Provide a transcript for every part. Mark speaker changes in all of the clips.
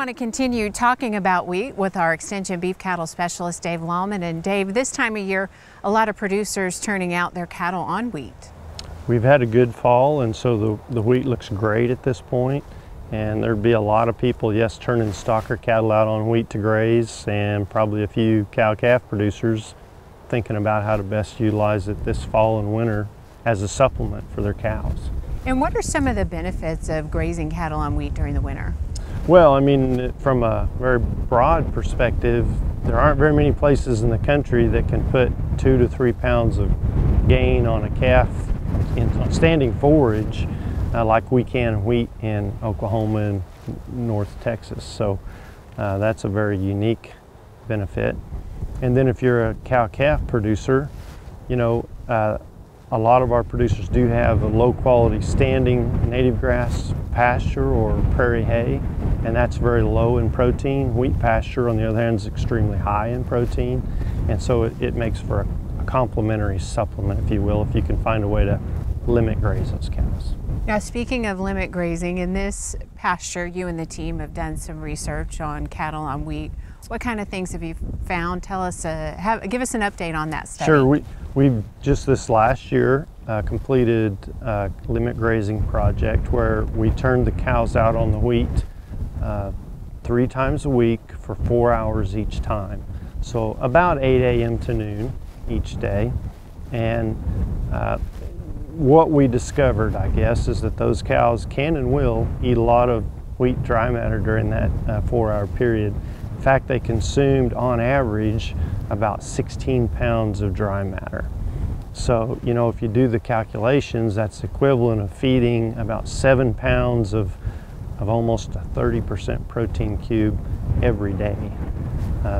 Speaker 1: want to continue talking about wheat with our extension beef cattle specialist, Dave Lalman. And Dave, this time of year, a lot of producers turning out their cattle on wheat.
Speaker 2: We've had a good fall, and so the wheat looks great at this point. And there'd be a lot of people, yes, turning stocker cattle out on wheat to graze, and probably a few cow-calf producers thinking about how to best utilize it this fall and winter as a supplement for their cows.
Speaker 1: And what are some of the benefits of grazing cattle on wheat during the winter?
Speaker 2: Well, I mean, from a very broad perspective, there aren't very many places in the country that can put 2 to 3 pounds of gain on a calf in standing forage like we can wheat in Oklahoma and North Texas. So that's a very unique benefit. And then if you're a cow-calf producer, you know, a lot of our producers do have a low-quality standing native grass pasture or prairie hay, and that's very low in protein. Wheat pasture, on the other hand, is extremely high in protein, and so it makes for a complementary supplement, if you will, if you can find a way to limit graze those cows.
Speaker 1: Now, speaking of limit grazing, in this pasture, you and the team have done some research on cattle on wheat. What kind of things have you found? Tell us, give us an update on that study.
Speaker 2: Sure. We've just this last year completed a limit grazing project where we turned the cows out on the wheat 3 times a week for 4 hours each time. So about 8 a.m. to noon each day. And what we discovered, I guess, is that those cows can and will eat a lot of wheat dry matter during that 4-hour period. In fact, they consumed on average about 16 pounds of dry matter. So, you know, if you do the calculations, that's equivalent of feeding about 7 pounds of almost a 30% protein cube every day.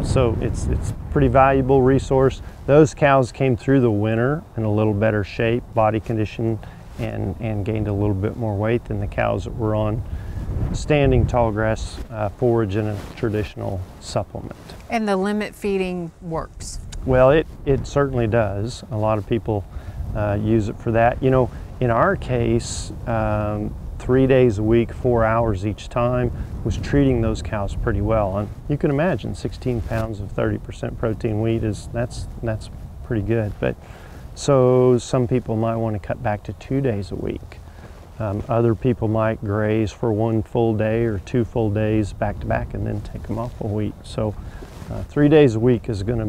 Speaker 2: So it's a pretty valuable resource. Those cows came through the winter in a little better shape, body condition, and gained a little bit more weight than the cows that were on standing tall grass forage in a traditional supplement.
Speaker 1: And the limit feeding works?
Speaker 2: Well, it certainly does. A lot of people use it for that. You know, in our case, 3 days a week, 4 hours each time, was treating those cows pretty well. And you can imagine 16 pounds of 30% protein wheat that's pretty good. But so some people might want to cut back to 2 days a week. Other people might graze for 1 full day or 2 full days back to back and then take them off of wheat. So 3 days a week is going to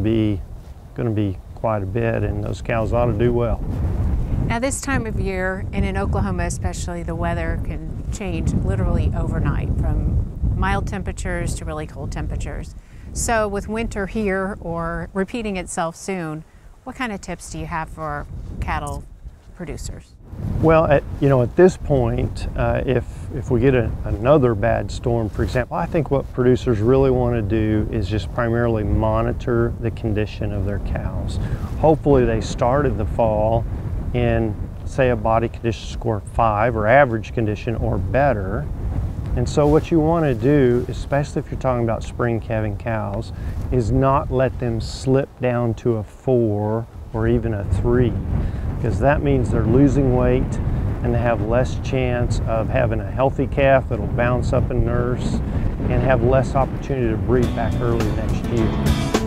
Speaker 2: be quite a bit, and those cows ought to do well.
Speaker 1: Now, this time of year, and in Oklahoma especially, the weather can change literally overnight from mild temperatures to really cold temperatures. So with winter here or repeating itself soon, what kind of tips do you have for cattle producers?
Speaker 2: Well, at this point, if we get another bad storm, for example, I think what producers really want to do is just primarily monitor the condition of their cows. Hopefully they started the fall in, say, a body condition score 5 or average condition or better. And so what you want to do, especially if you're talking about spring calving cows, is not let them slip down to a 4 or even a 3, because that means they're losing weight and they have less chance of having a healthy calf that'll bounce up and nurse and have less opportunity to breed back early next year.